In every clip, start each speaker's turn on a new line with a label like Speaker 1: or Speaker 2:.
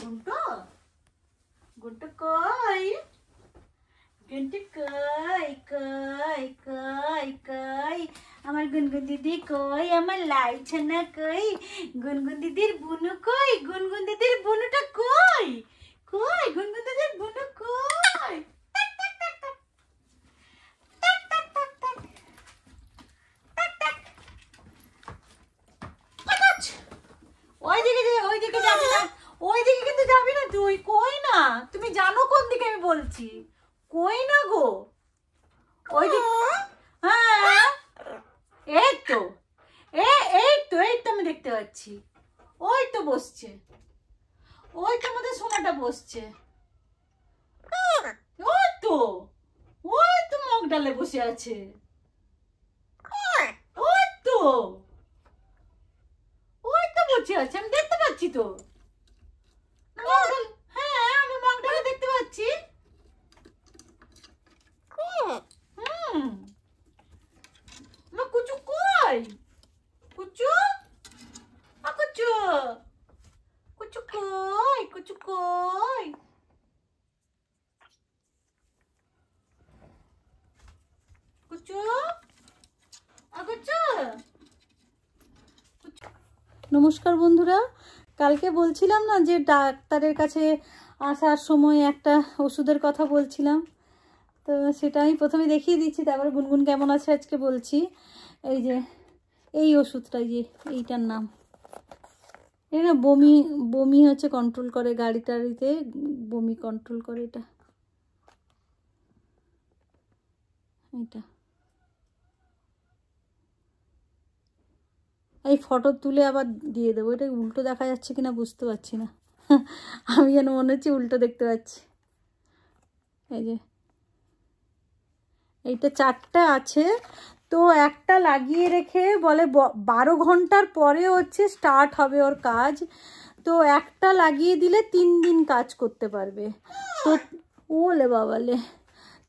Speaker 1: গুন্টু গুন্টু কই গুন্টু কই কই কই কই আমার গুনগুন দিদি কই আমার লাই ছানা কই গুনগুন দিদির বুনু কই গুনগুন দিদির বুনুটা কই কই গুনগুন দিদির বুনু কই ওইদিকে যাবি না, ওইদিকে কিন্তু যাবি না তুই। কই না, তুমি জানো কোন দিকে আমি বলছি। কই না গো, ওইদিকে। হ্যাঁ এই তো, এই তো আমি দেখতে পাচ্ছি। ওই তো বসছে, ওই তো আমাদের সোনাটা বসছে। ওই তো, ওই তো মগ ডালে বসে আছে। ওই তো, ওই তো বসে আছে, আমি দেখতে পাচ্ছি তো। হ্যাঁ আমি মগডালে দেখতে পাচ্ছি। কুচু কই, কুচু কুচু কুচু কই, কুচু কই, কুচু কুচু। নমস্কার বন্ধুরা, কালকে বলছিলাম না যে ডাক্তারের কাছে আসার সময় একটা ওষুধের কথা বলছিলাম, তো সেটা আমি প্রথমে দেখিয়ে দিচ্ছি, তারপরে গুনগুন কেমন আছে আজকে বলছি। এই যে এই ওষুধটা, যে এইটার নাম, এই না বমি বমি হচ্ছে কন্ট্রোল করে, গাড়ি টাড়িতে বমি কন্ট্রোল করে এটা। এইটা এই ফটো তুলে আবার দিয়ে দেবো। এটা উল্টো দেখা যাচ্ছে কিনা বুঝতে পারছি না, আমি যেন মনে হচ্ছে উল্টো দেখতে পাচ্ছি। এই যে এইটা 4টা আছে, তো একটা লাগিয়ে রেখে বলে 12 ঘন্টার পরে হচ্ছে স্টার্ট হবে ওর কাজ। তো একটা লাগিয়ে দিলে 3 দিন কাজ করতে পারবে। তো ওলে বাবালে,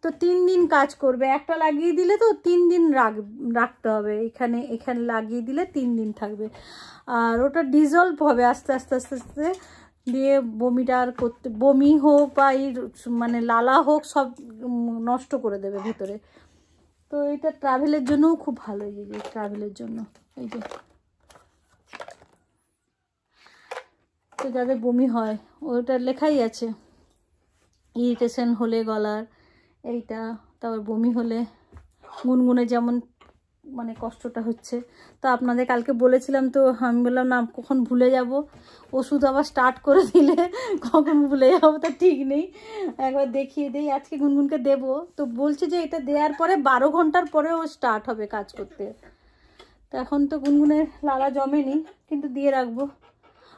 Speaker 1: তো 3 দিন কাজ করবে। একটা লাগিয়ে দিলে তো 3 দিন রাখতে হবে, এখানে লাগিয়ে দিলে 3 দিন থাকবে। আর ওটা ডিজলভ হবে আস্তে আস্তে আস্তে আস্তে, দিয়ে বমিটা আর করতে, বমি হোক বা এই মানে লালা হোক সব নষ্ট করে দেবে ভিতরে। তো এটা ট্রাভেলের জন্যও খুব ভালো, এই যে ট্রাভেলের জন্য। এই যে তো যাদের বমি হয় ওটা লেখাই আছে, ইরিটেশন হলে গলার এইটা, তারপর বমি হলে গুনগুনে যেমন মানে কষ্টটা হচ্ছে। তো আপনাদের কালকে বলেছিলাম, তো আমি বললাম না কখন ভুলে যাব, ওষুধ আবার স্টার্ট করে দিলে কখন ভুলে যাবো তা ঠিক নেই, একবার দেখিয়ে দিই। আজকে গুনগুনকে দেব, তো বলছে যে এটা দেওয়ার পরে 12 ঘন্টার পরে ও স্টার্ট হবে কাজ করতে। তো এখন তো গুনগুনের লালা জমেনি, কিন্তু দিয়ে রাখবো।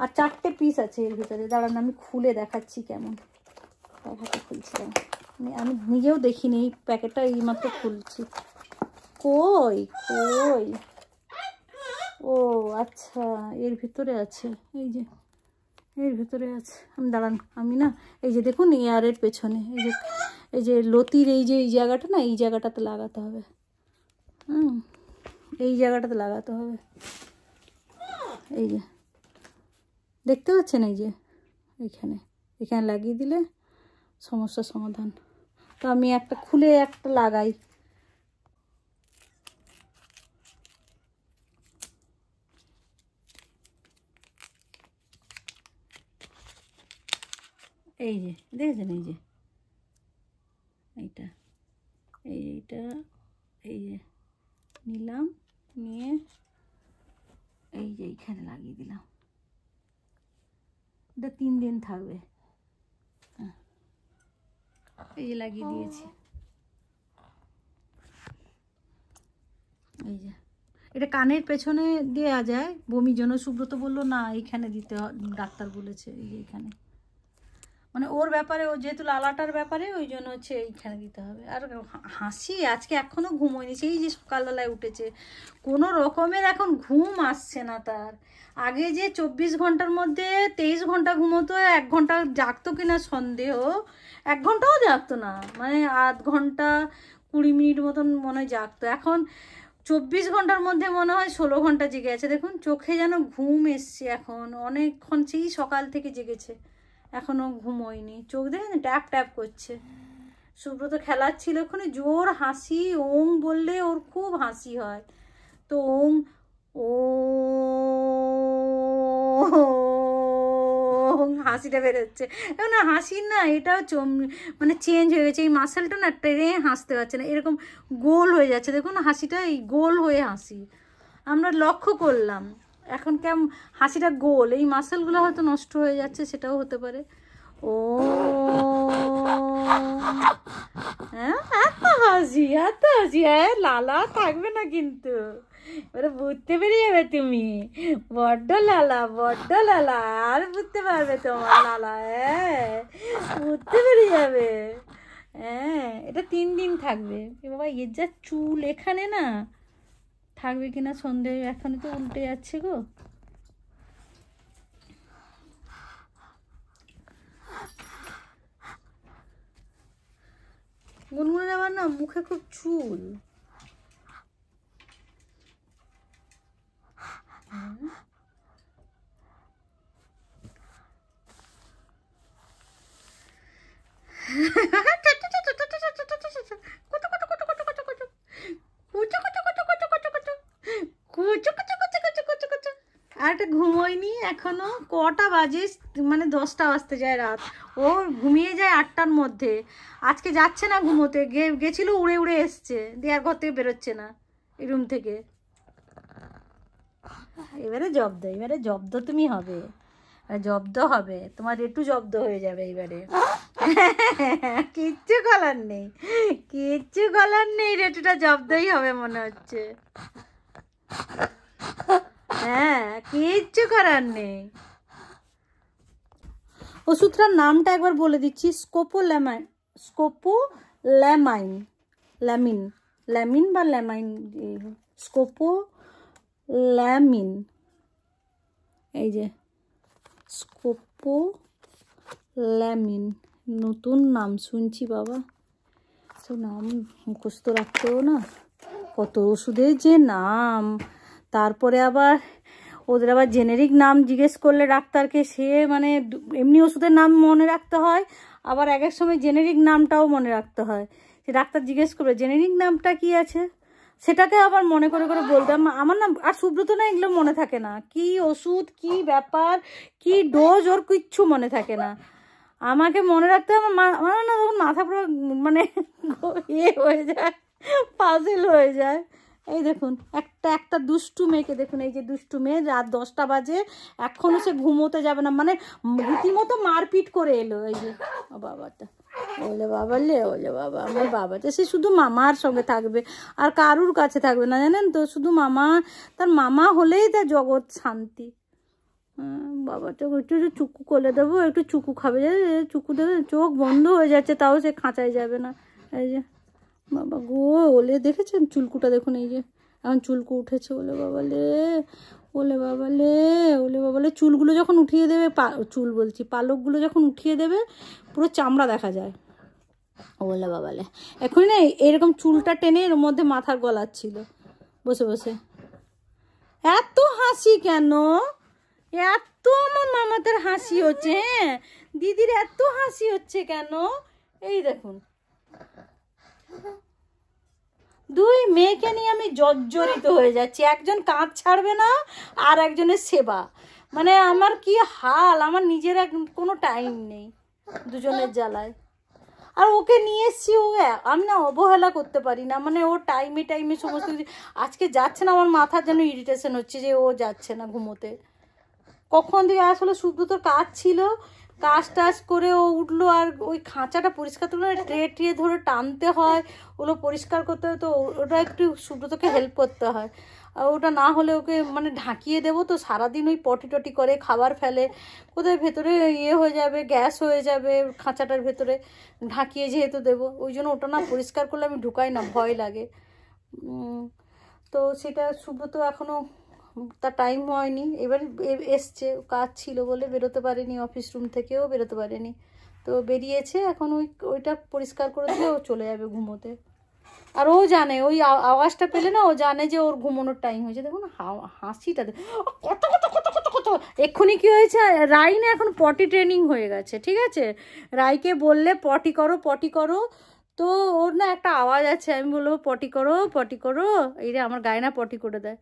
Speaker 1: আর 4টে পিস আছে এর ভিতরে, দাঁড়ান আমি খুলে দেখাচ্ছি কেমন। প্যাকেটটা খুলছিলাম, আমি নিজেও দেখিনি, এই প্যাকেটটা এইমাত্র খুলছি। কই কই, ও আচ্ছা এর ভিতরে আছে, এই যে এর ভিতরে আছে। আমি দাঁড়ান, আমি না এই যে দেখুন এয়ারের পেছনে এই যে লতির এই জায়গাটা না, এই জায়গাটাতে লাগাতে হবে। এই জায়গাটাতে লাগাতে হবে, এই যে দেখতে পাচ্ছেন, এই যে এখানে লাগিয়ে দিলে সমস্যার সমাধান। তো আমি একটা খুলে একটা লাগাই। এই যে দেখেছেন, এই যে এইটা এইটা এই যে নিলাম, নিয়ে এই যে এইখানে লাগিয়ে দিলাম। এটা 3 দিন থাকবে। এই যে লাগিয়ে দিয়েছি, এই যে এটা কানের পেছনে দেওয়া যায় বমির জন্য। সুব্রত বললো না এইখানে দিতে, ডাক্তার বলেছে এই যে এইখানে, মানে ওর ব্যাপারে, ও যেহেতু লালাটার ব্যাপারে ওই জন্য হচ্ছে এইখানে দিতে হবে। আর হাসি, আজকে এখনও ঘুম হয়নি, সেই যে সকালবেলায় উঠেছে, কোনো রকমের এখন ঘুম আসছে না তার। আগে যে 24 ঘন্টার মধ্যে 23 ঘন্টা ঘুমোতো, 1 ঘন্টা জাগতো কিনা সন্দেহ, 1 ঘন্টাও জাগতো না, মানে আধ ঘন্টা 20 মিনিট মতন মনে হয় জাগতো। এখন 24 ঘন্টার মধ্যে মনে হয় 16 ঘন্টা জেগে আছে। দেখুন চোখে যেন ঘুম এসছে এখন, অনেকক্ষণ সেই সকাল থেকে জেগেছে, এখনো ঘুমোয়নি, চোখ দেখে ট্যাপ ট্যাপ করছে। সুব্রত খেলাচ্ছিল ওখানে, জোর হাসি, ওং বললে ওর খুব হাসি হয়, তো ওং ও হাসিটা বেরোচ্ছে। এখন হাসির না এটাও মানে চেঞ্জ হয়ে গেছে, এই মাসেলটা না টেনে হাসতে পারছে না, এরকম গোল হয়ে যাচ্ছে। দেখুন হাসিটা এই গোল হয়ে হাসি, আমরা লক্ষ্য করলাম এখন কেমন হাসিটা গোল, এই মাসেলগুলো হয়তো নষ্ট হয়ে যাচ্ছে, সেটাও হতে পারে। ও হ্যাঁ, এত হাসি হ্যাঁ, লালা থাকবে না কিন্তু, এবারে বুঝতে পেরে যাবে তুমি, বড্ড লালা আর বুঝতে পারবে তোমার লালা, হ্যাঁ বুঝতে পেরে যাবে। হ্যাঁ, এটা 3 দিন থাকবে। বাবা এর যা চুল এখানে না, থাকবে কিনা সন্দেহ, এখনই তো উল্টে যাচ্ছে গো। গুনগুনের আবার না মুখে খুব চুল, আর একটা ঘুমোয়নি এখনো, কটা বাজে মানে 10টা বাজতে যায় রাত, ও ঘুমিয়ে যায় 8টার মধ্যে। আজকে যাচ্ছে না ঘুমোতে, গেছিল উড়ে উড়ে এসছে, দিয়ে আর ঘর থেকে বেরোচ্ছে না এই রুম থেকে। এবারে জব্দ তুমি হবে, জব্দ হবে তোমার, একটু জব্দ হয়ে যাবে এবারে। কিচ্ছু করার নেই, রেটুটা জব্দই হবে মনে হচ্ছে। হ্যাঁ, কিচ্ছু করার নেই। ওষুধটার নামটা একবার বলে দিচ্ছি, ল্যামিন বা ল্যামাইন, স্কোপোল্যামিন, এই যে স্কোপোল্যামিন, নতুন নাম শুনছি বাবা, সব নাম মুখস্থ রাখতেও না, কত ওষুধের যে নাম। তারপরে আবার ওদের আবার জেনেরিক নাম জিজ্ঞেস করলে ডাক্তারকে, সে মানে এমনি ওষুধের নাম মনে রাখতে হয়, আবার এক এক সময় জেনেরিক নামটাও মনে রাখতে হয়। সে ডাক্তার জিজ্ঞেস করবে জেনেরিক নামটা কি আছে, সেটাকে আবার মনে করে করে বলতে। আমার না আর সুব্রত না এগুলো মনে থাকে না, কি ওষুধ কি ব্যাপার কি ডোজ ওর কিচ্ছু মনে থাকে না, আমাকে মনে রাখতে আমার না তখন মাথা পুরো মানে হয়ে যায়, পাজেল হয়ে যায়। এই দেখুন একটা দুষ্টু মেয়েকে দেখুন, এই যে দুষ্টু মেয়ে, রাত 10টা বাজে এখনো সে ঘুমোতে যাবে না, মানে রীতিমতো মারপিট করে এলো। এই যে বাবাটা, ওলে বাবা আমার বাবাটা, সে শুধু মামার সঙ্গে থাকবে আর কারুর কাছে থাকবে না, জানেন তো, শুধু মামা, তার মামা হলেই তার জগৎ শান্তি। বাবাটা একটু চুকু কোলে দেবো, একটু চুকু খাবে, চুকু দেবে, চোখ বন্ধ হয়ে যাচ্ছে তাও সে খাঁচায় যাবে না। এই যে বাবা গো, ওলে দেখেছেন চুলকুটা দেখুন, এই যে এখন চুলকু উঠেছে, ওলে বাবালে, চুলগুলো যখন উঠিয়ে দেবে, চুল বলছি পালকগুলো যখন উঠিয়ে দেবে পুরো চামড়া দেখা যায়, ওলে বাবালে। এখনই না এরকম চুলটা টেনে এর মধ্যে মাথার গলাচ্ছিল বসে বসে। এত হাসি কেন, এত আমার মামাদের হাসি হচ্ছে, হ্যাঁ দিদির এত হাসি হচ্ছে কেন, এই দেখুন দুই মেয়েকে নিয়ে আমি জর্জরিত হয়ে যাচ্ছি, একজন কাজ ছাড়বে না আর একজনের সেবা, মানে আমার কি হাল, আমার নিজের কোনো টাইম নেই দুজনের জ্বালায়। আর ওকে নিয়ে এসছি, আমি না অবহেলা করতে পারি না, মানে ও টাইমে সমস্ত কিছু, আজকে যাচ্ছে না, আমার মাথার যেন ইরিটেশন হচ্ছে যে ও যাচ্ছে না ঘুমোতে। কখন থেকে আসলে সুব্রতর কাজ ছিল, কাজ টাজ করে ও উঠলো, আর ওই খাঁচাটা পরিষ্কার করতে ট্রে ধরে টানতে হয়, ওগুলো পরিষ্কার করতে হয়, তো ওটা একটু সুব্রতকে হেল্প করতে হয়। আর ওটা না হলে ওকে মানে ঢাকিয়ে দেবো তো, সারাদিন ওই পটি টটি করে খাবার ফেলে, কোথায় ভেতরে হয়ে যাবে, গ্যাস হয়ে যাবে খাঁচাটার ভেতরে, ঢাকিয়ে যেহেতু দেবো, ওই জন্য ওটা না পরিষ্কার করলে আমি ঢুকাই না, ভয় লাগে। তো সেটা সুব্রত এখনও তার টাইম হয়নি, এবার এসছে, কাজ ছিল বলে বেরোতে পারেনি, অফিস রুম থেকেও বেরোতে পারেনি, তো বেরিয়েছে এখন, ওইটা পরিষ্কার করে দিয়ে ও চলে যাবে ঘুমোতে। আর ও জানে, ওই আওয়াজটা পেলে না ও জানে যে ওর ঘুমোনোর টাইম হয়েছে। দেখুন হাসিটা কত কত কত কত তো এক্ষুনি কি হয়েছে, রাই না এখন পটি ট্রেনিং হয়ে গেছে, ঠিক আছে? রাইকে বললে পটি করো পটি করো, তো ওর না একটা আওয়াজ আছে, আমি বলবো পটি করো পটি করো, এই রে আমার গায়ে না পটি করে দেয়,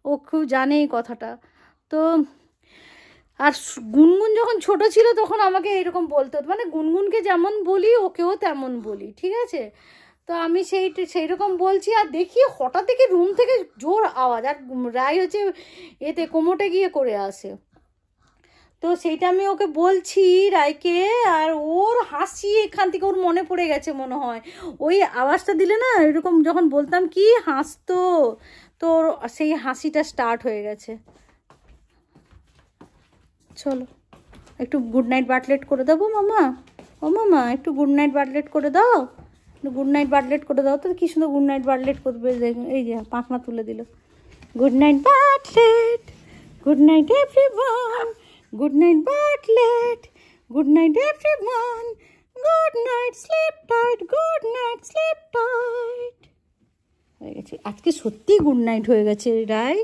Speaker 1: ও খুব জানে এই কথাটা। তো আর গুনগুন যখন ছোট ছিল তখন আমাকে এরকম বলতো, মানে গুনগুনকে যেমন বলি ওকেও তেমন বলি, ঠিক আছে? তো আমি সেই রকম বলছি, আর দেখি হঠাৎ থেকে রুম থেকে জোর আওয়াজ, আর রাই হচ্ছে এতে কোমোটে গিয়ে করে আসে। তো সেইটা আমি ওকে বলছি রাইকে, আর ওর হাসি এখান থেকে ওর মনে পড়ে গেছে মনে হয়, ওই আওয়াজটা দিলে না এরকম যখন বলতাম কি হাসতো, তো সেই হাসিটা স্টার্ট হয়ে গেছে। চলো একটু গুড নাইট বাটলেট করে দেবো মামা, ও মামা একটু গুড নাইট বাটলেট করে দাও, গুড নাইট বাটলেট করে দাও। তো কি সুন্দর গুড নাইট বাটলেট করবে, এই যে পাখনা তুলে দিল। Good night Bartlett, good night everyone, good night Bartlett, good night everyone, good night sleep tight, good night sleep tight. হয়ে গেছে আজকে, সত্যি গুড নাইট হয়ে গেছে রাই।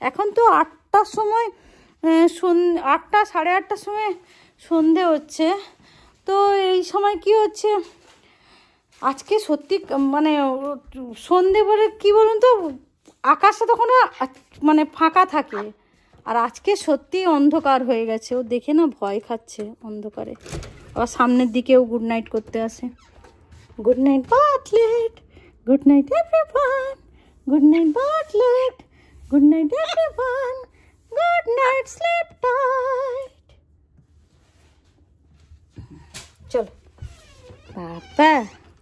Speaker 1: এখন তো 8টার সময়, 8টা 8:30টার সময় সন্ধে হচ্ছে। তো এই সময় কি হচ্ছে আজকে সত্যি, মানে সন্ধে বলে কি বলুন তো, আকাশটা তখন মানে ফাঁকা থাকে, আর আজকে সত্যি অন্ধকার হয়ে গেছে। ও দেখে না ভয় খাচ্ছে অন্ধকারে, আবার সামনের দিকেও গুড নাইট করতে আসে। Good night Bartlett, good night everyone, good night Bartlett, good night everyone, good night sleep tight. চলো বাবা,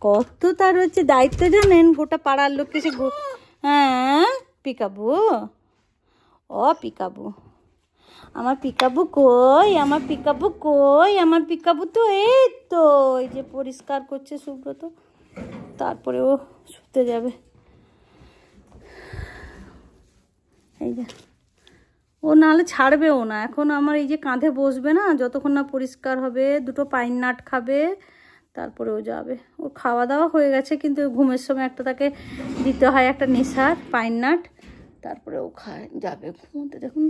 Speaker 1: কত তার হচ্ছে দায়িত্ব জানেন, গোটা পাড়ার লোককে সে, হ্যাঁ পিকাবু, ও পিকাবু, আমার পিকাবু কই, আমার পিকাবু কই, আমার পিকাবু তো এই তো এই যে পরিষ্কার করছে সুব্রত, তারপরে ও শুতে যাবে। এই যে ও নাহলে ছাড়বেও না, এখন আমার এই যে কাঁধে বসবে না, যতক্ষণ না পরিষ্কার হবে, 2টো পাইন নাট খাবে, তারপরে ও যাবে। ও খাওয়া দাওয়া হয়ে গেছে, কিন্তু ঘুমের সময় একটা তাকে দিতে হয় একটা নেশার পাইন নাট, তারপরে ও খায় যাবে ঘুমোতে। দেখুন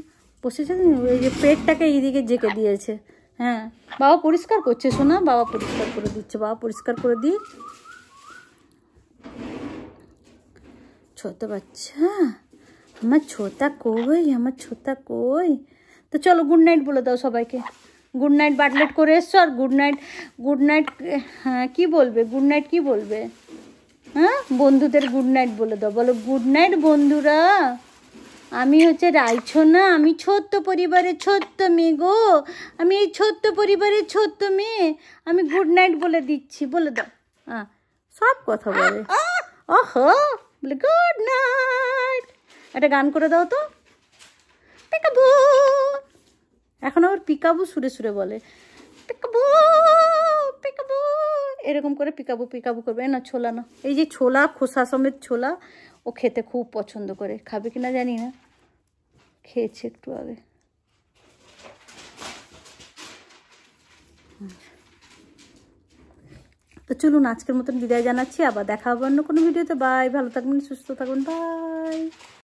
Speaker 1: বসেছে, এই যে পেটটাকে এইদিকে জেঁকে দিয়েছে। হ্যাঁ বাবা পরিষ্কার করছে শোনা, বাবা পরিষ্কার করে দিচ্ছে, বাবা পরিষ্কার করে দিই। ছোট বাচ্চা, আমার ছোটা কই, আমার ছোটা কই। তো চলো গুড নাইট বলে দাও সবাইকে, গুড নাইট বাটলেট করে এসছো, আর গুড নাইট, গুড নাইট, হ্যাঁ কী বলবে, গুড নাইট কী বলবে, হ্যাঁ বন্ধুদের গুড নাইট বলে দাও, বলো গুড নাইট বন্ধুরা, আমি হচ্ছে রাইছোনা, আমি ছোট্ট পরিবারের ছোট্ট মেয়ে গো, আমি এই ছোট্ট পরিবারের ছোট্ট মেয়ে, আমি গুড নাইট বলে দিচ্ছি, বলে দাও। হ্যাঁ সব কথা বলে, ওহো বলে গুড নাইট। একটা গান করে দাও তো, পিকাবু, এখন আবার পিকাবু সুরে সুরে বলে, পিকাবু পিকাবু, এরকম করে পিকাবু পিকাবু করবে না। ছোলা না, এই যে ছোলা, খোসা সমেত ছোলা, ও খেতে খুব পছন্দ করে, খাবে কিনা জানি না, খেয়েছে একটু আগে। তো চলুন আজকের মতন বিদায় জানাচ্ছি, আবার দেখা হবে অন্য কোনো ভিডিওতে। বাই, ভালো থাকবেন, সুস্থ থাকবেন, বাই।